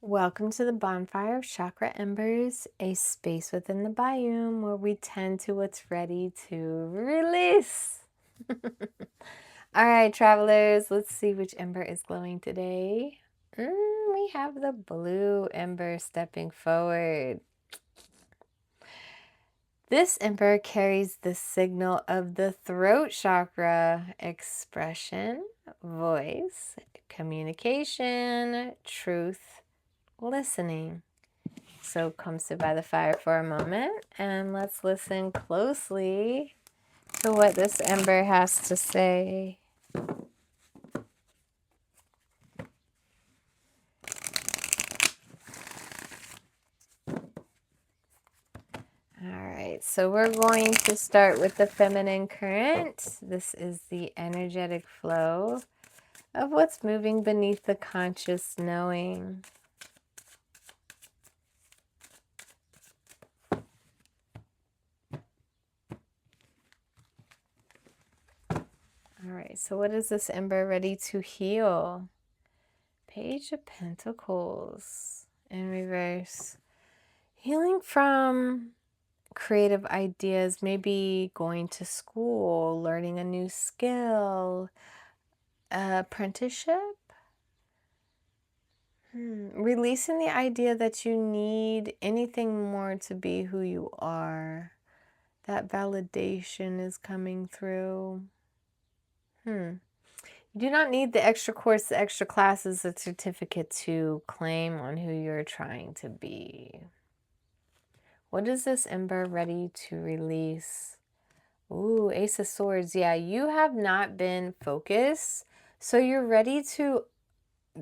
Welcome to the Bonfire of Chakra Embers, a space within the biome where we tend to what's ready to release. All right, travelers, let's see which ember is glowing today. We have the blue ember stepping forward. This ember carries the signal of the throat chakra: expression, voice, communication, truth, listening. So come sit by the fire for a moment and let's listen closely to what this ember has to say. All right, so we're going to start with the feminine current. This is the energetic flow of what's moving beneath the conscious knowing. All right, so what is this ember ready to heal? Page of Pentacles in reverse. Healing from creative ideas, maybe going to school, learning a new skill, apprenticeship. Releasing the idea that you need anything more to be who you are. That validation is coming through. You do not need the extra course, the extra classes, the certificate to claim on who you're trying to be. What is this ember ready to release? Ooh, Ace of Swords. Yeah, you have not been focused. So you're ready to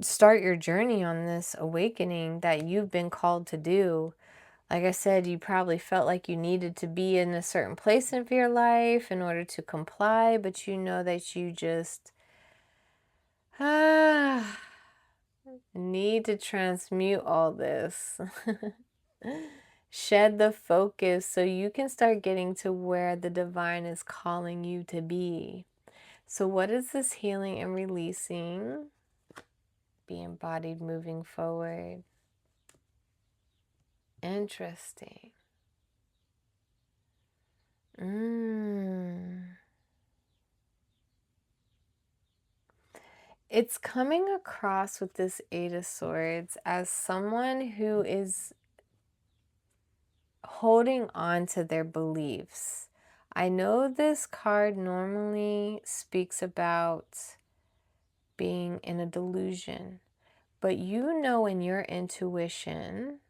start your journey on this awakening that you've been called to do. Like I said, you probably felt like you needed to be in a certain place of your life in order to comply, but you know that you just need to transmute all this. Shed the focus so you can start getting to where the divine is calling you to be. So what is this healing and releasing? Be embodied moving forward. Interesting. It's coming across with this Eight of Swords as someone who is holding on to their beliefs. I know this card normally speaks about being in a delusion, but you know in your intuition,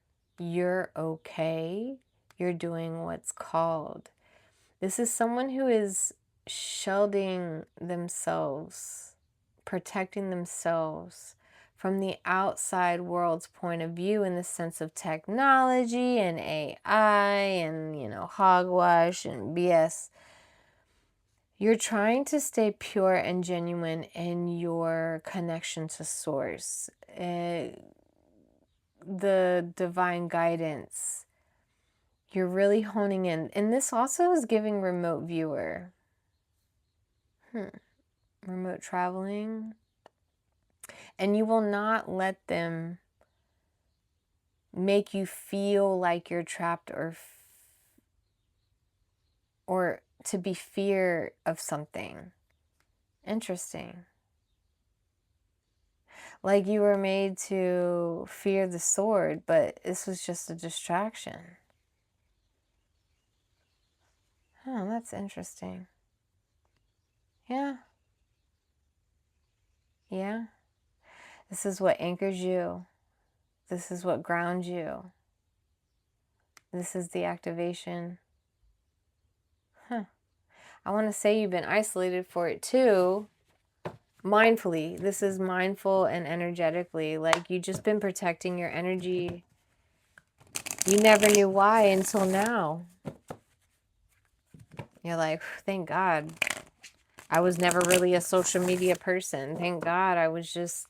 you're okay, you're doing what's called. This is someone who is shielding themselves, protecting themselves from the outside world's point of view in the sense of technology and AI and, hogwash and BS. You're trying to stay pure and genuine in your connection to source, the divine guidance. You're really honing in. And this also is giving remote viewer. Remote traveling. And you will not let them make you feel like you're trapped or to be fear of something. Interesting. Like you were made to fear the sword, but this was just a distraction. Oh, that's interesting. Yeah. Yeah. This is what anchors you. This is what grounds you. This is the activation. I want to say you've been isolated for it too. Mindfully. This is mindful and energetically. Like you've just been protecting your energy. You never knew why until now. You're like, thank God. I was never really a social media person. Thank God. I was just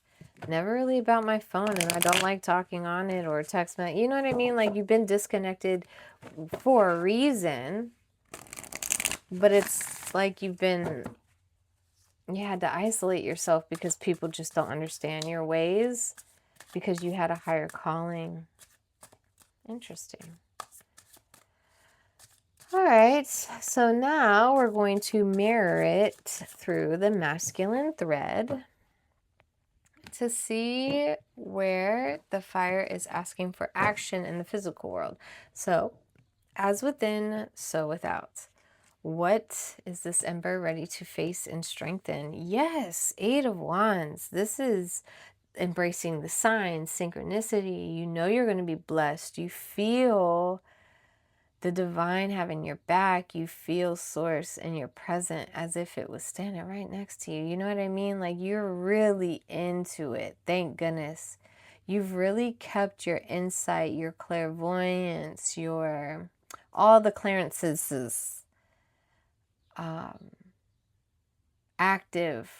never really about my phone, and I don't like talking on it or text me. You know what I mean? Like you've been disconnected for a reason, but it's like you had to isolate yourself because people just don't understand your ways. because you had a higher calling. Interesting. All right, so now we're going to mirror it through the masculine thread to see where the fire is asking for action in the physical world. So, as within, so without. What is this ember ready to face and strengthen? Yes, Eight of Wands. This is embracing the signs, synchronicity. You know you're going to be blessed. You feel the divine having your back. You feel source and you're present as if it was standing right next to you. You know what I mean? Like, you're really into it. Thank goodness. You've really kept your insight, your clairvoyance, your all the clearances active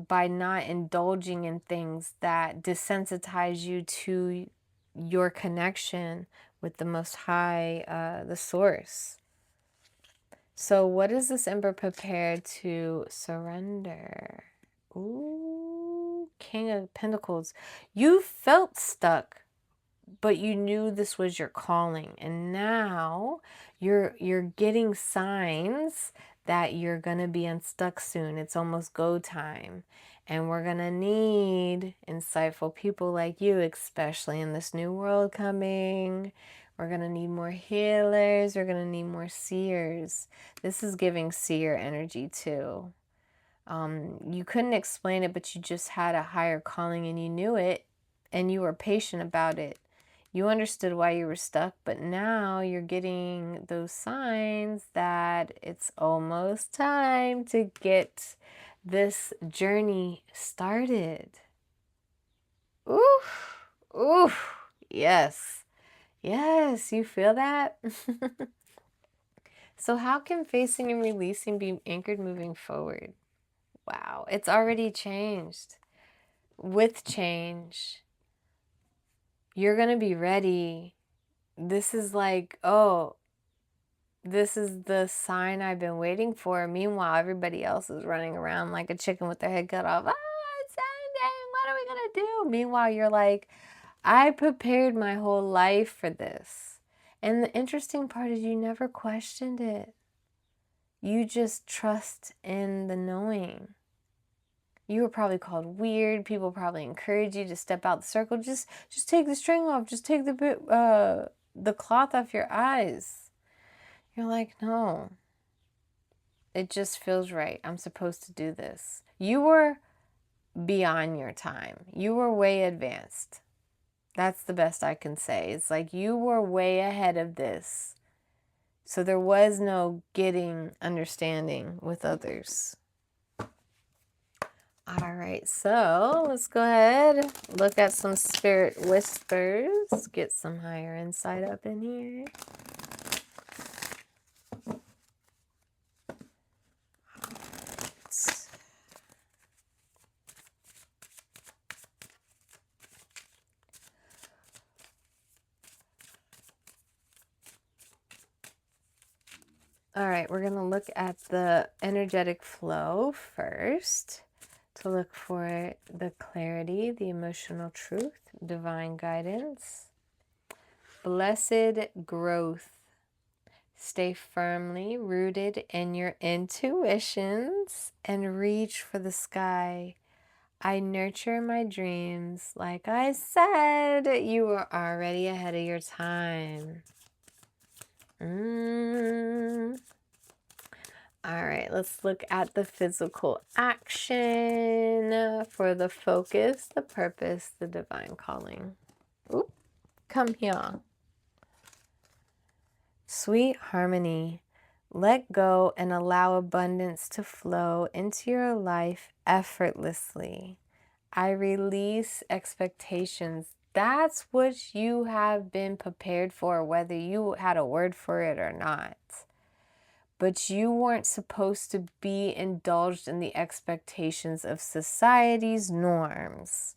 by not indulging in things that desensitize you to your connection with the Most High, the Source. So what is this ember prepared to surrender? Ooh, King of Pentacles. You felt stuck, but you knew this was your calling, and now you're getting signs that you're gonna be unstuck soon. It's almost go time, and we're gonna need insightful people like you, especially in this new world coming. We're gonna need more healers. We're gonna need more seers. This is giving seer energy too. You couldn't explain it, but you just had a higher calling and you knew it, and you were patient about it. You understood why you were stuck, but now you're getting those signs that it's almost time to get this journey started. Oof, oof, yes, yes, you feel that? So how can facing and releasing be anchored moving forward? Wow, it's already changed. With change, you're going to be ready. This is like, oh, this is the sign I've been waiting for. Meanwhile, everybody else is running around like a chicken with their head cut off. Oh, it's ending. What are we going to do? Meanwhile, you're like, I prepared my whole life for this. And the interesting part is you never questioned it. You just trust in the knowing. You were probably called weird. People probably encourage you to step out the circle. Just take the string off. Just take the cloth off your eyes. You're like, no. It just feels right. I'm supposed to do this. You were beyond your time. You were way advanced. That's the best I can say. It's like you were way ahead of this. So there was no getting understanding with others. All right, so let's go ahead, look at some spirit whispers, get some higher insight up in here. All right, we're going to look at the energetic flow first. To look for the clarity, the emotional truth, divine guidance, blessed growth. Stay firmly rooted in your intuitions and reach for the sky. I nurture my dreams. Like I said, you were already ahead of your time. All right, let's look at the physical action for the focus, the purpose, the divine calling. Oop, come here. Sweet harmony. Let go and allow abundance to flow into your life effortlessly. I release expectations. That's what you have been prepared for, whether you had a word for it or not. But you weren't supposed to be indulged in the expectations of society's norms.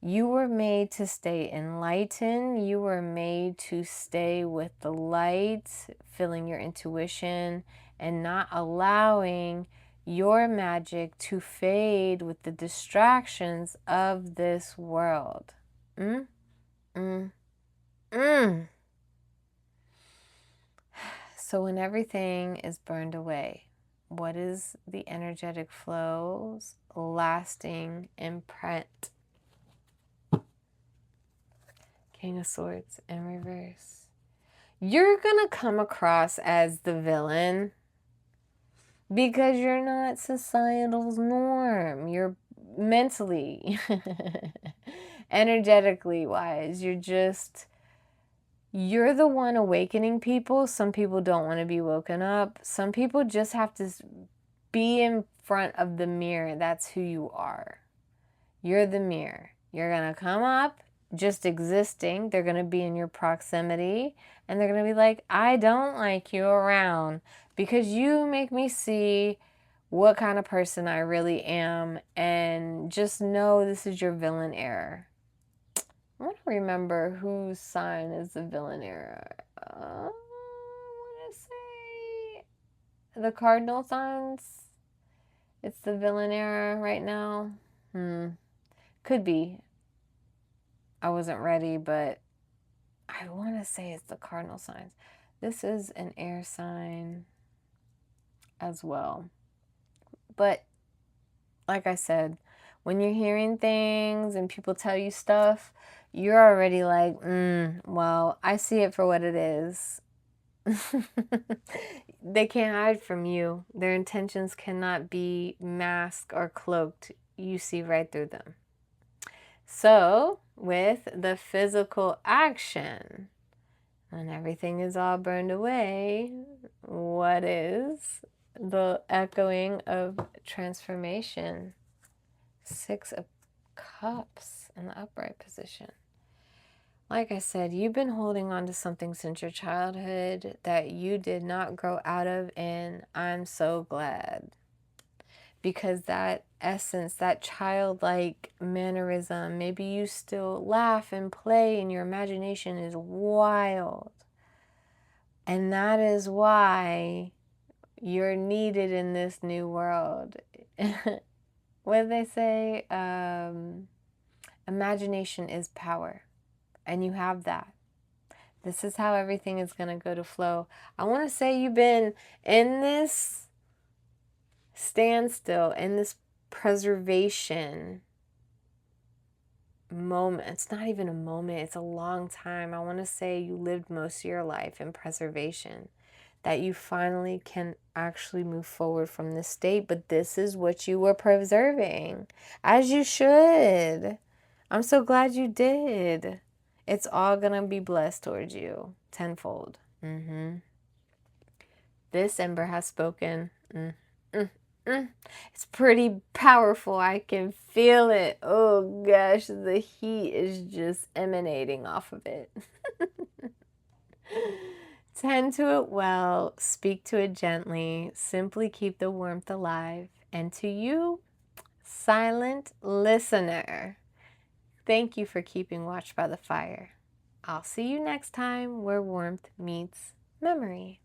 You were made to stay enlightened. You were made to stay with the light, feeling your intuition, and not allowing your magic to fade with the distractions of this world. Mm, mm, mm. So when everything is burned away, what is the energetic flow's lasting imprint? King of Swords in reverse. You're gonna come across as the villain because you're not societal's norm. You're mentally, energetically wise, you're the one awakening people. Some people don't want to be woken up. Some people just have to be in front of the mirror. That's who you are. You're the mirror. You're going to come up just existing. They're going to be in your proximity and they're going to be like, I don't like you around because you make me see what kind of person I really am, and just know this is your villain error. I want to remember whose sign is the villain error. I want to say the cardinal signs. It's the villain error right now. Could be. I wasn't ready, but I want to say it's the cardinal signs. This is an air sign as well. But like I said, when you're hearing things and people tell you stuff, you're already like, well, I see it for what it is. They can't hide from you. Their intentions cannot be masked or cloaked. You see right through them. So, with the physical action, when everything is all burned away, what is the echoing of transformation? 6 of Cups in the upright position. Like I said, you've been holding on to something since your childhood that you did not grow out of, and I'm so glad. Because that essence, that childlike mannerism, maybe you still laugh and play and your imagination is wild. And that is why you're needed in this new world. What do they say? Imagination is power. And you have that. This is how everything is going to go to flow. I want to say you've been in this standstill, in this preservation moment. It's not even a moment. It's a long time. I want to say you lived most of your life in preservation. That you finally can actually move forward from this state. But this is what you were preserving. As you should. I'm so glad you did. It's all going to be blessed towards you tenfold. This Ember has spoken. It's pretty powerful. I can feel it. Oh gosh, the heat is just emanating off of it. Tend to it well. Speak to it gently. Simply keep the warmth alive. And to you, silent listener, thank you for keeping watch by the fire. I'll see you next time where warmth meets memory.